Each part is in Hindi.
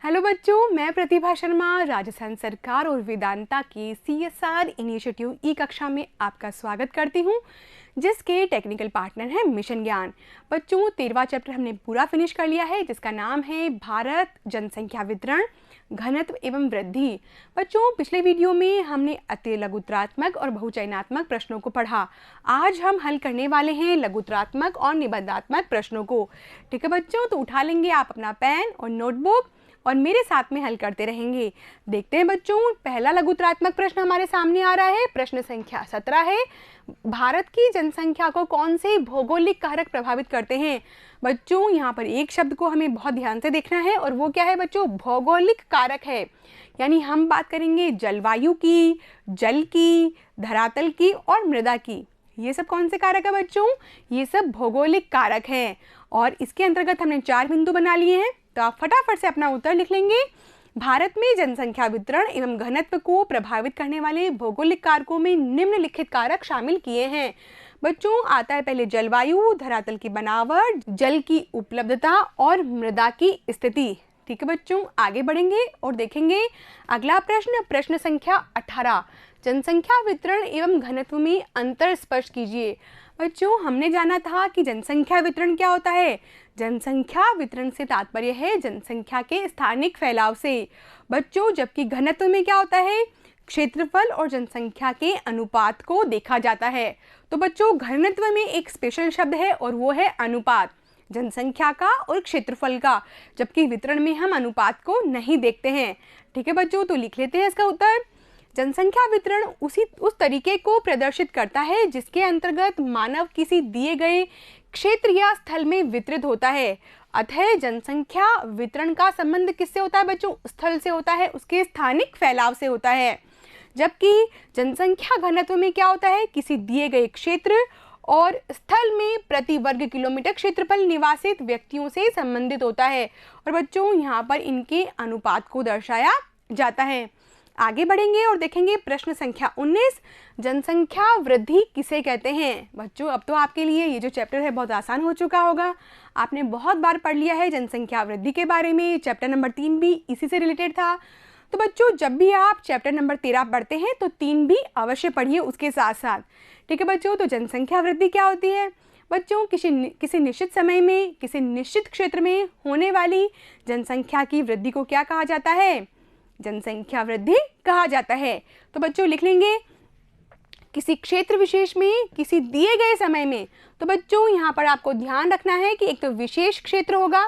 हेलो बच्चों, मैं प्रतिभा शर्मा राजस्थान सरकार और वेदांता की CSR इनिशिएटिव ई कक्षा में आपका स्वागत करती हूं, जिसके टेक्निकल पार्टनर हैं मिशन ज्ञान। बच्चों 13वां चैप्टर हमने पूरा फिनिश कर लिया है, जिसका नाम है भारत जनसंख्या वितरण, घनत्व एवं वृद्धि। बच्चों पिछले वीडियो में हमने अति लघुत्तरात्मक और बहुचयनात्मक प्रश्नों को पढ़ा। आज हम हल करने वाले हैं लघुत्तरात्मक और निबंधात्मक प्रश्नों को। ठीक है बच्चों, तो उठा लेंगे आप अपना पेन और नोटबुक और मेरे साथ में हल करते रहेंगे। देखते हैं बच्चों, पहला लघुत्तरात्मक प्रश्न हमारे सामने आ रहा है। प्रश्न संख्या 17 है, भारत की जनसंख्या को कौन से भौगोलिक कारक प्रभावित करते हैं। बच्चों यहाँ पर एक शब्द को हमें बहुत ध्यान से देखना है, और वो क्या है बच्चों? भौगोलिक कारक है। यानी हम बात करेंगे जलवायु की, जल की, धरातल की और मृदा की। ये सब कौन से कारक है बच्चों? ये सब भौगोलिक कारक हैं। और इसके अंतर्गत हमने 4 बिंदु बना लिए हैं, तो आप फटाफट से अपना उत्तर लिख लेंगे। भारत में जनसंख्या वितरण एवं घनत्व को प्रभावित करने वाले भौगोलिक कारकों में निम्नलिखित कारक शामिल किए हैं। बच्चों आता है पहले जलवायु, धरातल की बनावट, जल की उपलब्धता और मृदा की स्थिति। ठीक है बच्चों, आगे बढ़ेंगे और देखेंगे अगला प्रश्न। प्रश्न संख्या 18, जनसंख्या वितरण एवं घनत्व में अंतर स्पष्ट कीजिए। बच्चों हमने जाना था कि जनसंख्या वितरण क्या होता है। जनसंख्या वितरण से तात्पर्य है जनसंख्या के स्थानिक फैलाव से। बच्चों जबकि घनत्व में क्या होता है? क्षेत्रफल और जनसंख्या के अनुपात को देखा जाता है। तो बच्चों घनत्व में एक स्पेशल शब्द है और वो है अनुपात, जनसंख्या का और क्षेत्रफल का, जबकि वितरण में हम अनुपात को नहीं देखते हैं। ठीक है बच्चों, तो लिख लेते हैं इसका उत्तर। जनसंख्या वितरण उस तरीके को प्रदर्शित करता है जिसके अंतर्गत मानव किसी दिए गए क्षेत्र या स्थल में वितरित होता है। अतः जनसंख्या वितरण का संबंध किससे होता है बच्चों? स्थल से होता है, उसके स्थानिक फैलाव से होता है। जबकि जनसंख्या घनत्व में क्या होता है? किसी दिए गए क्षेत्र और स्थल में प्रति वर्ग किलोमीटर क्षेत्रफल निवासित व्यक्तियों से संबंधित होता है। और बच्चों यहाँ पर इनके अनुपात को दर्शाया जाता है। आगे बढ़ेंगे और देखेंगे प्रश्न संख्या 19, जनसंख्या वृद्धि किसे कहते हैं। बच्चों अब तो आपके लिए ये जो चैप्टर है बहुत आसान हो चुका होगा। आपने बहुत बार पढ़ लिया है जनसंख्या वृद्धि के बारे में। चैप्टर नंबर 3 भी इसी से रिलेटेड था। तो बच्चों जब भी आप चैप्टर नंबर 13 पढ़ते हैं तो 3 भी अवश्य पढ़िए उसके साथ साथ। ठीक है बच्चों, तो जनसंख्या वृद्धि क्या होती है? बच्चों किसी निश्चित समय में किसी निश्चित क्षेत्र में होने वाली जनसंख्या की वृद्धि को क्या कहा जाता है? जनसंख्या वृद्धि कहा जाता है। तो बच्चों लिख लेंगे किसी क्षेत्र विशेष में किसी दिए गए समय में। तो बच्चों यहाँ पर आपको ध्यान रखना है कि एक तो विशेष क्षेत्र होगा,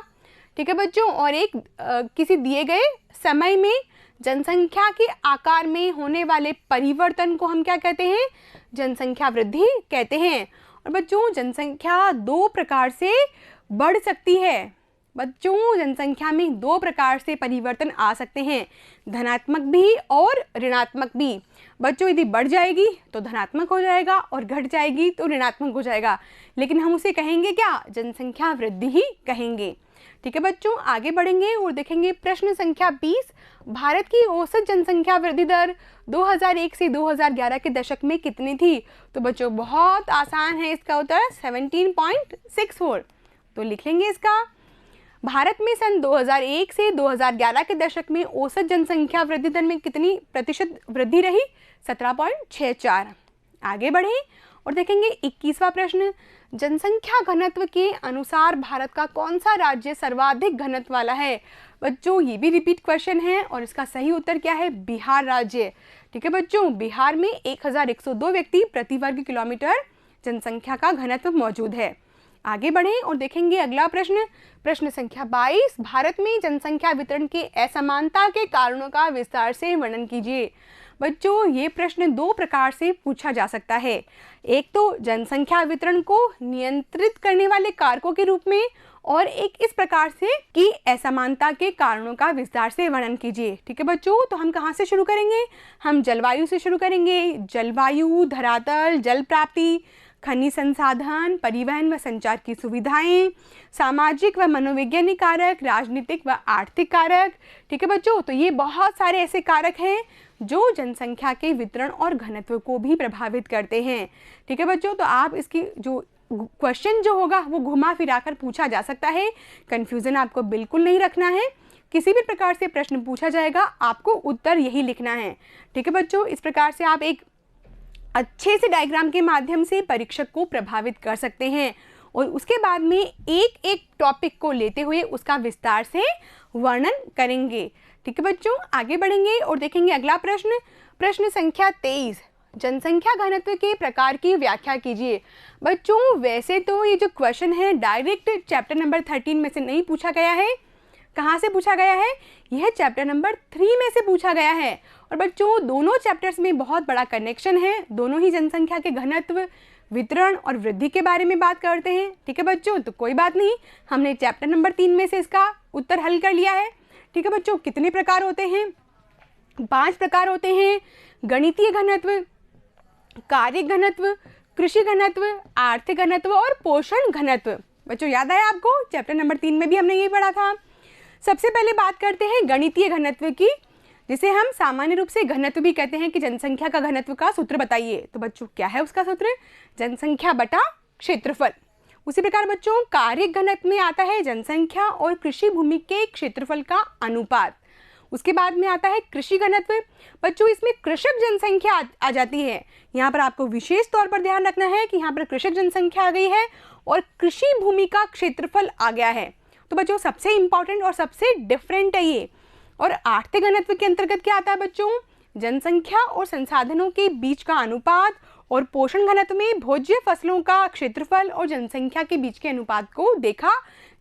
ठीक है बच्चों, और एक किसी दिए गए समय में जनसंख्या के आकार में होने वाले परिवर्तन को हम क्या कहते हैं? जनसंख्या वृद्धि कहते हैं। और बच्चों जनसंख्या 2 प्रकार से बढ़ सकती है। बच्चों जनसंख्या में 2 प्रकार से परिवर्तन आ सकते हैं, धनात्मक भी और ऋणात्मक भी। बच्चों यदि बढ़ जाएगी तो धनात्मक हो जाएगा और घट जाएगी तो ऋणात्मक हो जाएगा, लेकिन हम उसे कहेंगे क्या? जनसंख्या वृद्धि ही कहेंगे। ठीक है बच्चों, आगे बढ़ेंगे और देखेंगे प्रश्न संख्या 20, भारत की औसत जनसंख्या वृद्धि दर 2001 से 2011 के दशक में कितनी थी। तो बच्चों बहुत आसान है इसका उत्तर 17.64। तो लिख लेंगे इसका। भारत में सन 2001 से 2011 के दशक में औसत जनसंख्या वृद्धि दर में कितनी प्रतिशत वृद्धि रही? 17.64। आगे बढ़ें और देखेंगे 21वां प्रश्न, जनसंख्या घनत्व के अनुसार भारत का कौन सा राज्य सर्वाधिक घनत्व वाला है। बच्चों ये भी रिपीट क्वेश्चन है और इसका सही उत्तर क्या है? बिहार राज्य। ठीक है बच्चों, बिहार में 1102 व्यक्ति प्रति वर्ग किलोमीटर जनसंख्या का घनत्व मौजूद है। आगे बढ़ें और देखेंगे अगला प्रश्न। प्रश्न संख्या 22, भारत में जनसंख्या वितरण के असमानता के कारणों का विस्तार से वर्णन कीजिए। बच्चों ये प्रश्न 2 प्रकार से पूछा जा सकता है। एक तो जनसंख्या वितरण को नियंत्रित करने वाले कारकों के रूप में, और एक इस प्रकार से कि असमानता के कारणों का विस्तार से वर्णन कीजिए। ठीक है बच्चों, तो हम कहाँ से शुरू करेंगे? हम जलवायु से शुरू करेंगे। जलवायु, धरातल, जल प्राप्ति, खनिज संसाधन, परिवहन व संचार की सुविधाएं, सामाजिक व मनोवैज्ञानिक कारक, राजनीतिक व आर्थिक कारक। ठीक है बच्चों, तो ये बहुत सारे ऐसे कारक हैं जो जनसंख्या के वितरण और घनत्व को भी प्रभावित करते हैं। ठीक है बच्चों, तो आप इसकी जो क्वेश्चन जो होगा वो घुमा फिरा कर पूछा जा सकता है, कंफ्यूजन आपको बिल्कुल नहीं रखना है। किसी भी प्रकार से प्रश्न पूछा जाएगा, आपको उत्तर यही लिखना है। ठीक है बच्चों, इस प्रकार से आप एक अच्छे से डायग्राम के माध्यम से परीक्षक को प्रभावित कर सकते हैं और उसके बाद में एक एक टॉपिक को लेते हुए उसका विस्तार से वर्णन करेंगे। ठीक है बच्चों, आगे बढ़ेंगे और देखेंगे अगला प्रश्न, प्रश्न संख्या 23, जनसंख्या घनत्व के प्रकार की व्याख्या कीजिए। बच्चों वैसे तो ये जो क्वेश्चन है डायरेक्ट चैप्टर नंबर 13 में से नहीं पूछा गया है। कहाँ से पूछा गया है? यह चैप्टर नंबर 3 में से पूछा गया है। और बच्चों दोनों चैप्टर्स में बहुत बड़ा कनेक्शन है, दोनों ही जनसंख्या के घनत्व, वितरण और वृद्धि के बारे में बात करते हैं। ठीक है बच्चों, तो कोई बात नहीं, हमने चैप्टर नंबर 3 में से इसका उत्तर हल कर लिया है। ठीक है बच्चों, कितने प्रकार होते हैं? 5 प्रकार होते हैं। गणितीय घनत्व, कार्य घनत्व, कृषि घनत्व, आर्थिक घनत्व और पोषण घनत्व। बच्चों याद आया आपको? चैप्टर नंबर 3 में भी हमने यही पढ़ा था। सबसे पहले बात करते हैं गणितीय घनत्व की, जिसे हम सामान्य रूप से घनत्व भी कहते हैं कि जनसंख्या का घनत्व का सूत्र बताइए। तो बच्चों क्या है उसका सूत्र? जनसंख्या बटा क्षेत्रफल। उसी प्रकार बच्चों कार्य घनत्व में आता है जनसंख्या और कृषि भूमि के क्षेत्रफल का अनुपात। उसके बाद में आता है कृषि घनत्व। बच्चों इसमें कृषक जनसंख्या आ जाती है। यहाँ पर आपको विशेष तौर पर ध्यान रखना है कि यहाँ पर कृषक जनसंख्या आ गई है और कृषि भूमि का क्षेत्रफल आ गया है। तो बच्चों सबसे इंपॉर्टेंट और सबसे डिफरेंट है ये। और आर्थिक घनत्व के अंतर्गत क्या आता है बच्चों? जनसंख्या और संसाधनों के बीच का अनुपात। और पोषण घनत्व में भोज्य फसलों का क्षेत्रफल और जनसंख्या के बीच के अनुपात को देखा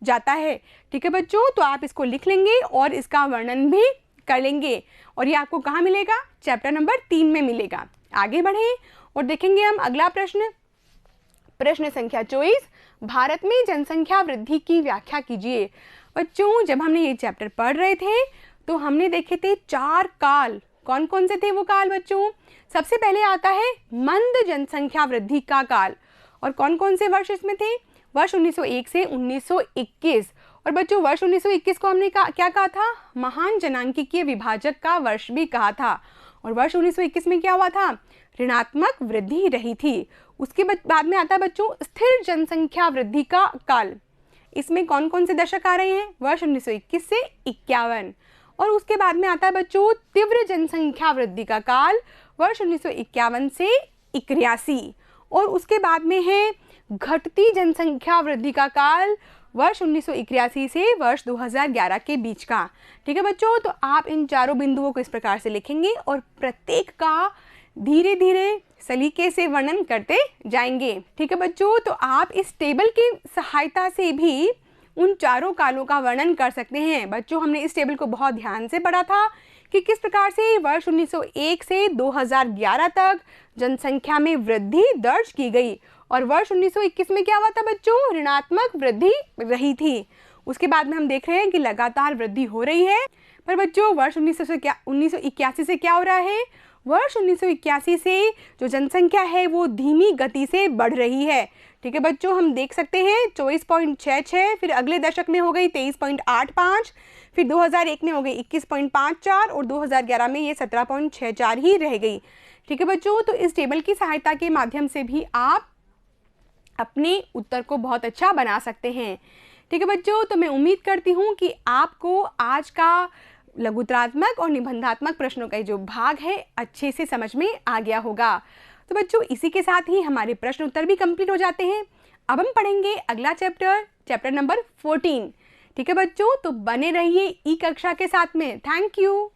जाता है। ठीक है बच्चों, तो आप इसको लिख लेंगे और इसका वर्णन भी कर लेंगे और ये आपको कहाँ मिलेगा? चैप्टर नंबर 3 में मिलेगा। आगे बढ़ें और देखेंगे हम अगला प्रश्न, प्रश्न संख्या 24, भारत में जनसंख्या वृद्धि की व्याख्या कीजिए। बच्चों जब हमने ये चैप्टर पढ़ रहे थे तो हमने देखे थे 4 काल। कौन कौन से थे वो काल बच्चों? सबसे पहले आता है मंद जनसंख्या वृद्धि का काल। और कौन कौन से वर्ष इसमें थे? वर्ष 1901 से 1921। और बच्चों वर्ष 1921 को हमने क्या कहा था? महान जनांकीय विभाजक का वर्ष भी कहा था। और वर्ष 1921 में क्या हुआ था? ऋणात्मक वृद्धि रही थी। उसके बाद में आता है बच्चों स्थिर जनसंख्या वृद्धि का काल। इसमें कौन कौन से दशक आ रहे हैं? वर्ष 1921 से 51। और उसके बाद में आता है बच्चों तीव्र जनसंख्या वृद्धि का काल, वर्ष 1951 से 81। और उसके बाद में है घटती जनसंख्या वृद्धि का काल, वर्ष 1981 से वर्ष 2011 के बीच का। ठीक है बच्चों, तो आप इन चारों बिंदुओं को इस प्रकार से लिखेंगे और प्रत्येक का धीरे धीरे सलीके से वर्णन करते जाएंगे। ठीक है बच्चों, तो आप इस टेबल की सहायता से भी उन चारों कालों का वर्णन कर सकते हैं। बच्चों हमने इस टेबल को बहुत ध्यान से पढ़ा था कि किस प्रकार से वर्ष 1901 से 2011 तक जनसंख्या में वृद्धि दर्ज की गई और वर्ष 1921 में क्या हुआ था बच्चों? ऋणात्मक वृद्धि रही थी। उसके बाद में हम देख रहे हैं कि लगातार वृद्धि हो रही है। पर बच्चों वर्ष 1981 से क्या हो रहा है? वर्ष 1981 से जो जनसंख्या है वो धीमी गति से बढ़ रही है। ठीक है बच्चों, हम देख सकते हैं 24.66, फिर अगले दशक में हो गई 23.85, फिर 2001 में हो गई 21.54 और 2011 में ये 17.64 ही रह गई। ठीक है बच्चों, तो इस टेबल की सहायता के माध्यम से भी आप अपने उत्तर को बहुत अच्छा बना सकते हैं। ठीक है बच्चों, तो मैं उम्मीद करती हूँ कि आपको आज का लघुत्रात्मक और निबंधात्मक प्रश्नों का जो भाग है अच्छे से समझ में आ गया होगा। तो बच्चों इसी के साथ ही हमारे प्रश्न उत्तर भी कंप्लीट हो जाते हैं। अब हम पढ़ेंगे अगला चैप्टर नंबर 14। ठीक है बच्चों, तो बने रहिए ई कक्षा के साथ में। Thank you.